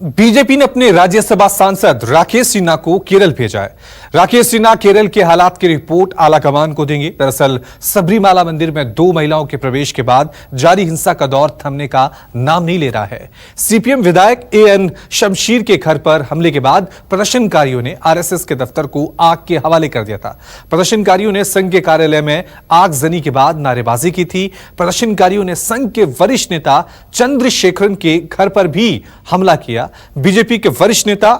BJP ने अपने राज्यसभा सांसद राकेश सिन्हा को केरल भेजा है। राकेश सिन्हा केरल के हालात की रिपोर्ट आलाकमान को देंगे। दरअसल सबरीमाला मंदिर में 2 महिलाओं के प्रवेश के बाद जारी हिंसा का दौर थमने का नाम नहीं ले रहा है। सीपीएम विधायक एएन शमशीर के घर पर हमले के बाद प्रदर्शनकारियों ने आरएसएस के दफ्तर को आग के हवाले कर दिया था। प्रदर्शनकारियों ने संघ के कार्यालय में आगजनी के बाद नारेबाजी की थी। प्रदर्शनकारियों ने संघ के वरिष्ठ नेता चंद्रशेखरन के घर पर भी हमला किया। बीजेपी के वरिष्ठ नेता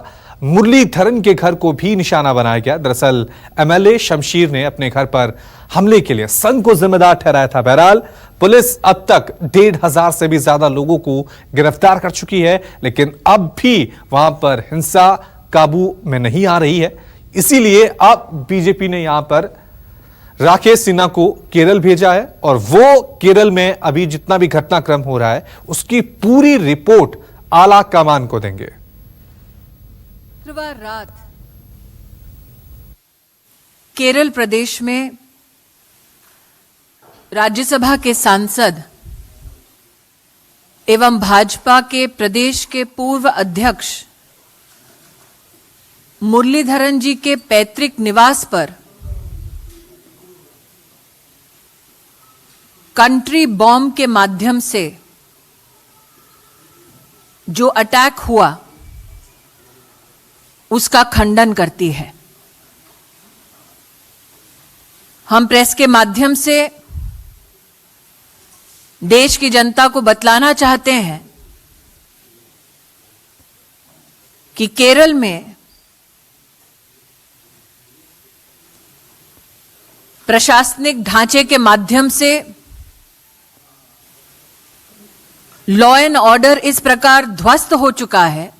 मुरलीधरन के घर को भी निशाना बनाया गया। दरअसल एमएलए शमशीर ने अपने घर पर हमले के लिए संघ को जिम्मेदार ठहराया था। बहरहाल पुलिस अब तक 1,500 से भी ज्यादा लोगों को गिरफ्तार कर चुकी है, लेकिन अब भी वहां पर हिंसा काबू में नहीं आ रही है। इसीलिए अब बीजेपी ने यहां पर राकेश सिन्हा को केरल भेजा है और वो केरल में अभी जितना भी घटनाक्रम हो रहा है उसकी पूरी रिपोर्ट आलाकमान को देंगे। शुक्रवार रात केरल प्रदेश में राज्यसभा के सांसद एवं भाजपा के प्रदेश के पूर्व अध्यक्ष मुरलीधरन जी के पैतृक निवास पर कंट्री बॉम्ब के माध्यम से जो अटैक हुआ उसका खंडन करती है। हम प्रेस के माध्यम से देश की जनता को बतलाना चाहते हैं कि केरल में प्रशासनिक ढांचे के माध्यम से लॉ एंड ऑर्डर इस प्रकार ध्वस्त हो चुका है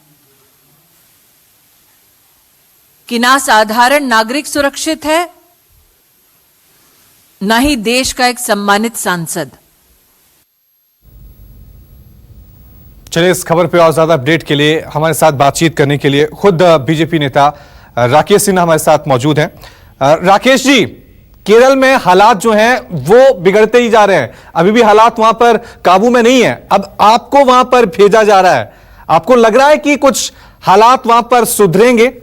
कि ना साधारण नागरिक सुरक्षित है, ना ही देश का एक सम्मानित सांसद। चलिए इस खबर पे और ज्यादा अपडेट के लिए हमारे साथ बातचीत करने के लिए खुद बीजेपी नेता राकेश सिन्हा हमारे साथ मौजूद हैं। राकेश जी, केरल में हालात जो हैं वो बिगड़ते ही जा रहे हैं, अभी भी हालात वहां पर काबू में नहीं है। अब आपको वहां पर भेजा जा रहा है, आपको लग रहा है कि कुछ हालात वहां पर सुधरेंगे?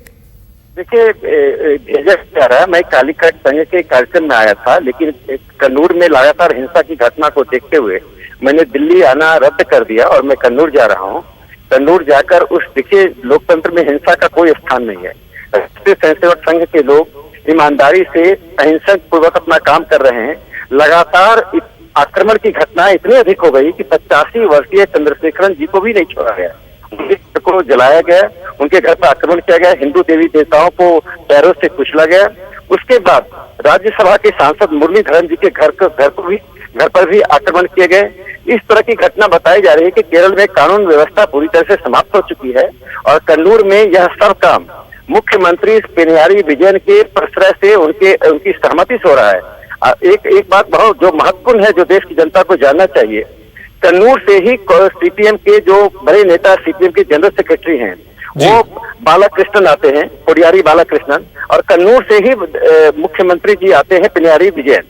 देखिए, भेजा जा रहा है। मैं कालीकट संघ के कार्यक्रम में आया था, लेकिन कन्नूर में लगातार हिंसा की घटना को देखते हुए मैंने दिल्ली आना रद्द कर दिया और मैं कन्नूर जा रहा हूँ। कन्नूर जाकर देखिए, लोकतंत्र में हिंसा का कोई स्थान नहीं है। राष्ट्रीय स्वयंसेवक संघ के लोग ईमानदारी से अहिंसक पूर्वक अपना काम कर रहे हैं। लगातार आक्रमण की घटनाएं इतनी अधिक हो गई कि 85 वर्षीय चंद्रशेखरन जी को भी नहीं छोड़ा गया, उनके घर को जलाया गया, उनके घर पर आक्रमण किया गया, हिंदू देवी देवताओं को पैरों से कुचला गया। उसके बाद राज्यसभा के सांसद मुरलीधरन जी के घर पर भी आक्रमण किए गए। इस तरह की घटना बताई जा रही है कि केरल में कानून व्यवस्था पूरी तरह से समाप्त हो चुकी है और कन्नूर में यह सब काम मुख्यमंत्री पिनराई विजयन के प्रश्रय से उनकी सहमति से हो रहा है। एक बात बहुत जो महत्वपूर्ण है, जो देश की जनता को जानना चाहिए, कन्नूर से ही सीपीएम के जो बड़े नेता सीपीएम के जनरल सेक्रेटरी हैं वो बालाकृष्णन आते हैं, कोडियारी बालाकृष्णन, और कन्नूर से ही मुख्यमंत्री जी आते हैं पिनराई विजयन।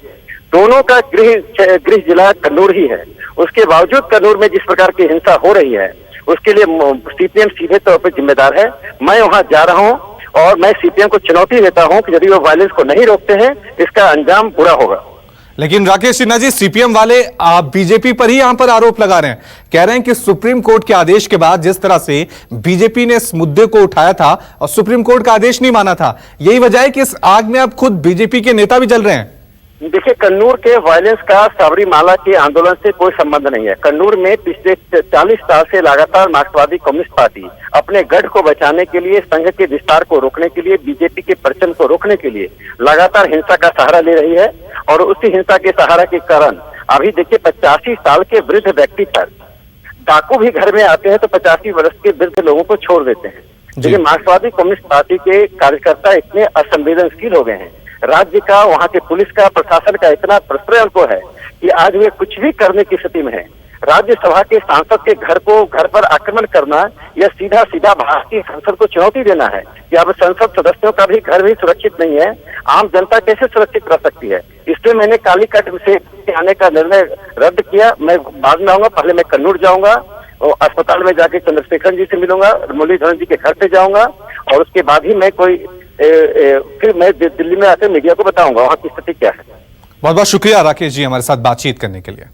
दोनों का गृह जिला कन्नूर ही है। उसके बावजूद कन्नूर में जिस प्रकार की हिंसा हो रही है उसके लिए सीपीएम सीधे तौर पर जिम्मेदार है। मैं वहां जा रहा हूं और मैं सीपीएम को चुनौती देता हूं कि यदि वो वायलेंस को नहीं रोकते हैं इसका अंजाम बुरा होगा। लेकिन राकेश सिन्हा जी, सीपीएम वाले आप बीजेपी पर ही यहां पर आरोप लगा रहे हैं, कह रहे हैं कि सुप्रीम कोर्ट के आदेश के बाद जिस तरह से बीजेपी ने इस मुद्दे को उठाया था और सुप्रीम कोर्ट का आदेश नहीं माना था, यही वजह है कि इस आग में अब खुद बीजेपी के नेता भी जल रहे हैं। देखिए, कन्नूर के वायलेंस का सबरीमाला के आंदोलन से कोई संबंध नहीं है। कन्नूर में पिछले 40 साल से लगातार मार्क्सवादी कम्युनिस्ट पार्टी अपने गढ़ को बचाने के लिए, संघ के विस्तार को रोकने के लिए, बीजेपी के परचम को रोकने के लिए लगातार हिंसा का सहारा ले रही है और उसी हिंसा के सहारा के कारण अभी देखिए 85 साल के वृद्ध व्यक्ति पर डाकू भी घर में आते हैं तो 85 वर्ष के वृद्ध लोगों को छोड़ देते हैं। लेकिन मार्क्सवादी कम्युनिस्ट पार्टी के कार्यकर्ता इतने असंवेदनशील हो गए हैं, राज्य का, वहां के पुलिस का, प्रशासन का इतना प्रश्रय उनको है कि आज वे कुछ भी करने की स्थिति में है। राज्यसभा के सांसद के घर पर आक्रमण करना यह सीधा सीधा भारतीय संसद को चुनौती देना है कि अब संसद सदस्यों का भी घर भी सुरक्षित नहीं है, आम जनता कैसे सुरक्षित रह सकती है। इसलिए मैंने कालीकट से आने का निर्णय रद्द किया। मैं बाद में आऊंगा, पहले मैं कन्नूर जाऊंगा, अस्पताल में जाके चंद्रशेखर जी से मिलूंगा, मुरलीधरन जी के घर पे जाऊंगा और उसके बाद ही मैं फिर मैं दिल्ली में आकर मीडिया को बताऊंगा वहां की स्थिति क्या है। बहुत बहुत शुक्रिया राकेश जी हमारे साथ बातचीत करने के लिए।